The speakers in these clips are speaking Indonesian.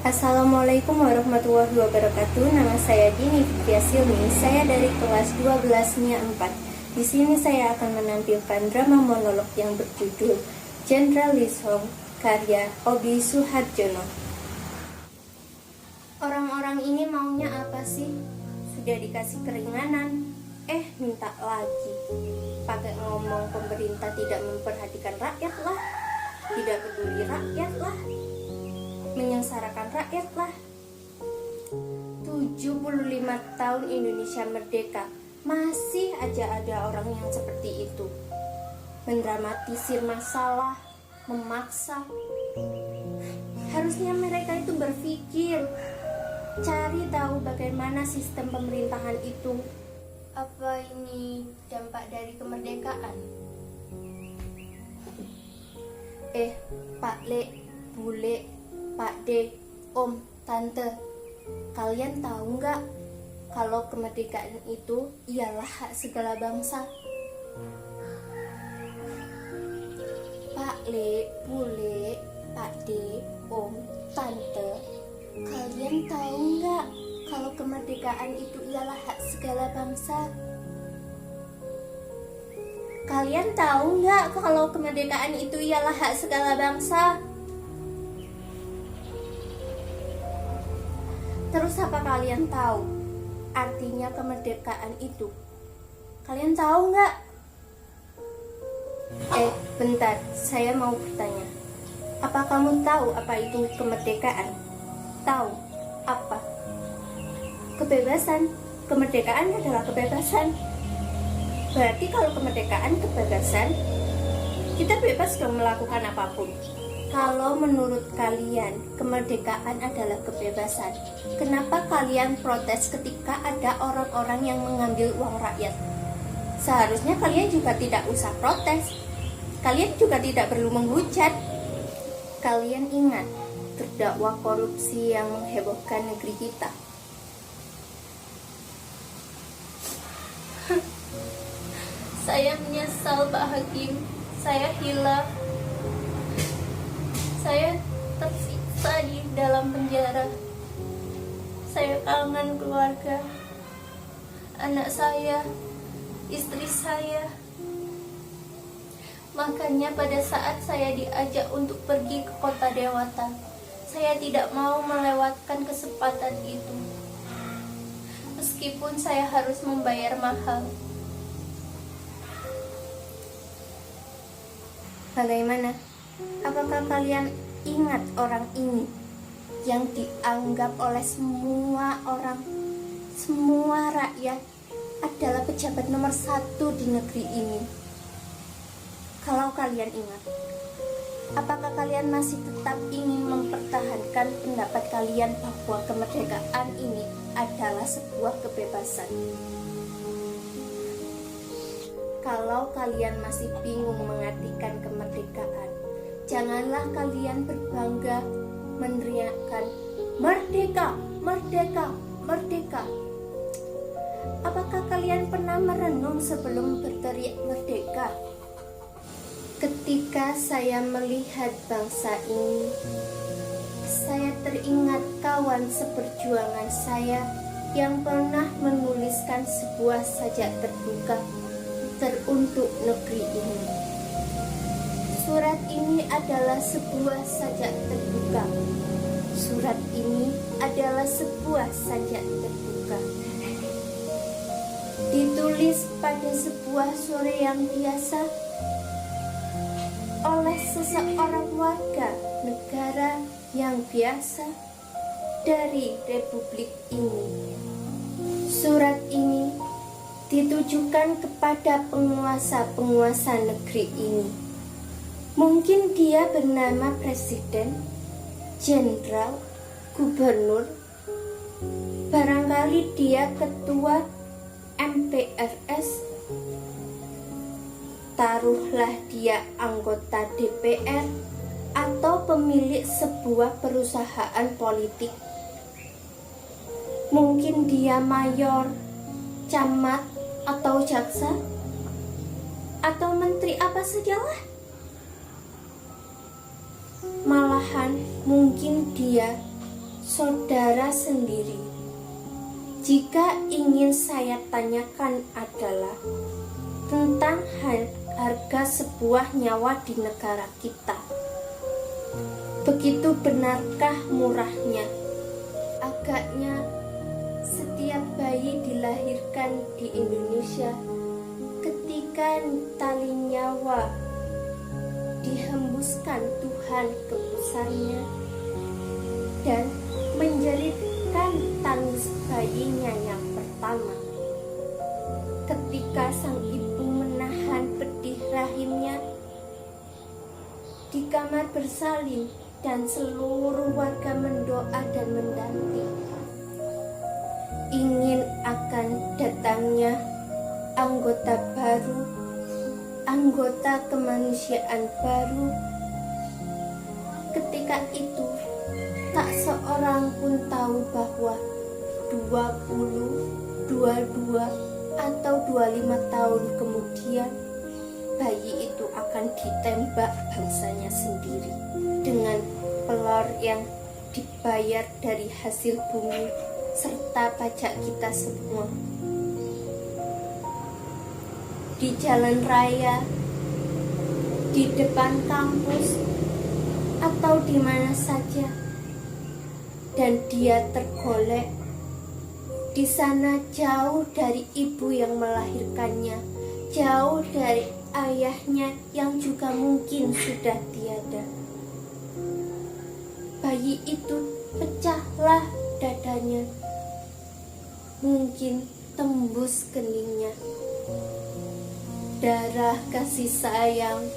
Assalamualaikum warahmatullahi wabarakatuh. Nama saya Dini Fitria Silmi. Saya dari kelas 12 MIA 4. Di sini saya akan menampilkan drama monolog yang berjudul Jenderal Lisong karya Obi Suharjono. Orang-orang ini maunya apa sih? Sudah dikasih keringanan, minta lagi. Pakai ngomong pemerintah tidak memperhatikan rakyat lah, tidak peduli rakyat lah, menyengsarakan rakyat lah. 75 tahun Indonesia merdeka, masih aja ada orang yang seperti itu. Mendramatisir masalah, memaksa. Harusnya mereka itu berpikir, cari tahu bagaimana sistem pemerintahan itu. Apa ini dampak dari kemerdekaan? Pak Le, Bule, Pak D, Om, Tante, kalian tahu nggak kalau kemerdekaan itu ialah hak segala bangsa? Pak Le, Bule, Pak D, Om, Tante, kalian tahu nggak kalau kemerdekaan itu ialah hak segala bangsa? Kalian tahu nggak kalau kemerdekaan itu ialah hak segala bangsa? Terus apa kalian tahu artinya kemerdekaan itu? Kalian tahu nggak? Bentar, saya mau bertanya. Apa kamu tahu apa itu kemerdekaan? Tahu apa? Kebebasan. Kemerdekaan adalah kebebasan. Berarti kalau kemerdekaan kebebasan, kita bebas dong melakukan apapun. Kalau menurut kalian kemerdekaan adalah kebebasan, kenapa kalian protes ketika ada orang-orang yang mengambil uang rakyat? Seharusnya kalian juga tidak usah protes. Kalian juga tidak perlu menghujat. Kalian ingat terdakwa korupsi yang menghebohkan negeri kita. Saya menyesal, Pak Hakim. Saya hilaf. Saya tersiksa di dalam penjara. Saya kangen keluarga, anak saya, istri saya. Makanya pada saat saya diajak untuk pergi ke kota Dewata, saya tidak mau melewatkan kesempatan itu. Meskipun saya harus membayar mahal. Bagaimana? Apakah kalian ingat orang ini yang dianggap oleh semua orang, semua rakyat adalah pejabat nomor 1 di negeri ini? Kalau kalian ingat, apakah kalian masih tetap ingin mempertahankan pendapat kalian bahwa kemerdekaan ini adalah sebuah kebebasan? Kalau kalian masih bingung mengartikan kemerdekaan, janganlah kalian berbangga meneriakkan merdeka, merdeka, merdeka. Apakah kalian pernah merenung sebelum berteriak merdeka? Ketika saya melihat bangsa ini, saya teringat kawan seperjuangan saya yang pernah menuliskan sebuah sajak terbuka teruntuk negeri ini. Surat ini adalah sebuah sajak terbuka. Surat ini adalah sebuah sajak terbuka. Ditulis pada sebuah sore yang biasa oleh seseorang warga negara yang biasa dari Republik ini. Surat ini ditujukan kepada penguasa-penguasa negeri ini. Mungkin dia bernama presiden, jenderal, gubernur, barangkali dia ketua MPRS, taruhlah dia anggota DPR atau pemilik sebuah perusahaan politik. Mungkin dia mayor, camat, atau jaksa, atau menteri apa sajalah. Malahan mungkin dia Saudara sendiri, jika ingin saya tanyakan adalah tentang harga sebuah nyawa di negara kita. Begitu benarkah murahnya? Agaknya setiap bayi dilahirkan di Indonesia ketika tali nyawa dihembuskan Tuhan ke pusarnya dan menjeritkan tangis bayinya yang pertama. Ketika sang ibu menahan pedih rahimnya di kamar bersalin dan seluruh warga mendoa dan mendamping, ingin akan datangnya anggota baru, anggota kemanusiaan baru. Ketika itu tak seorang pun tahu bahwa 20, 22 atau 25 tahun kemudian bayi itu akan ditembak bangsanya sendiri dengan pelor yang dibayar dari hasil bumi serta pajak kita semua. Di jalan raya, di depan kampus, atau di mana saja, dan dia tergolek di sana jauh dari ibu yang melahirkannya, jauh dari ayahnya yang juga mungkin sudah tiada. Bayi itu pecahlah dadanya, mungkin tembus keningnya. Darah kasih sayang,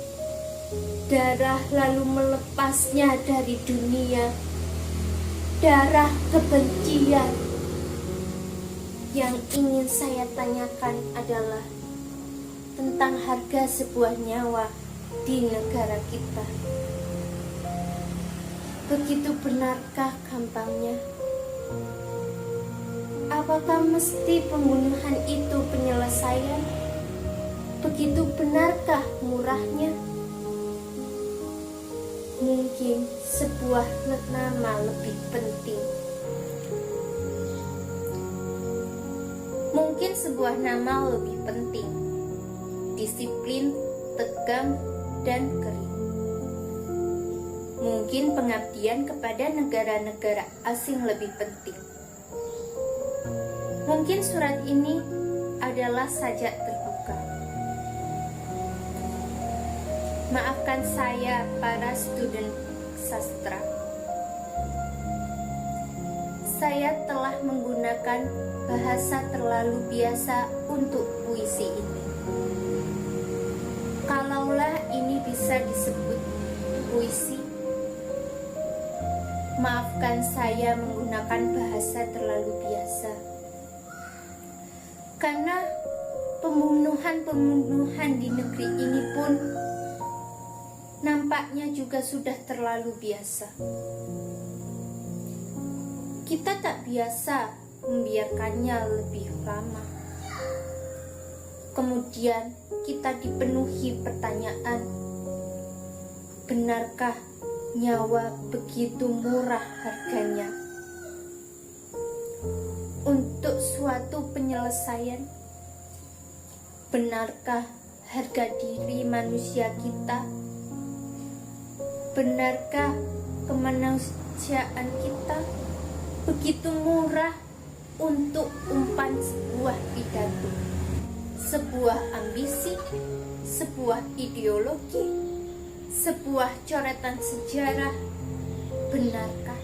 darah lalu melepasnya dari dunia, darah kebencian. Yang ingin saya tanyakan adalah tentang harga sebuah nyawa di negara kita. Begitu benarkah gampangnya? Apakah mesti pembunuhan itu penyelesaian? Begitu benarkah murahnya? Mungkin sebuah nama lebih penting. Mungkin sebuah nama lebih penting. Disiplin, tegang, dan kering. Mungkin pengabdian kepada negara-negara asing lebih penting. Mungkin surat ini adalah sajak terbuka. Maafkan saya, para student sastra. Saya telah menggunakan bahasa terlalu biasa untuk puisi ini. Kalaulah ini bisa disebut puisi, maafkan saya menggunakan bahasa terlalu biasa. Karena pembunuhan-pembunuhan di negeri ini pun nampaknya juga sudah terlalu biasa. Kita tak biasa membiarkannya lebih lama. Kemudian kita dipenuhi pertanyaan, benarkah nyawa begitu murah harganya? Untuk suatu penyelesaian, benarkah harga diri manusia kita? Benarkah kemanusiaan kita begitu murah untuk umpan sebuah pidato, sebuah ambisi, sebuah ideologi, sebuah coretan sejarah? Benarkah?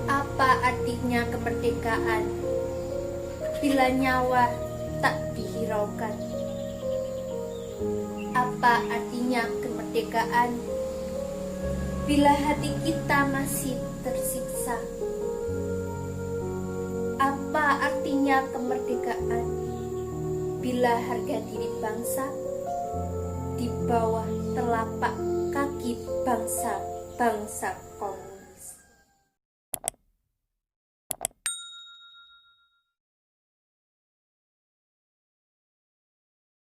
Apa artinya kemerdekaan bila nyawa tak dihiraukan? Apa artinya kemerdekaan bila hati kita masih tersiksa? Apa artinya kemerdekaan bila harga diri bangsa di bawah telapak kaki bangsa-bangsa kolonial?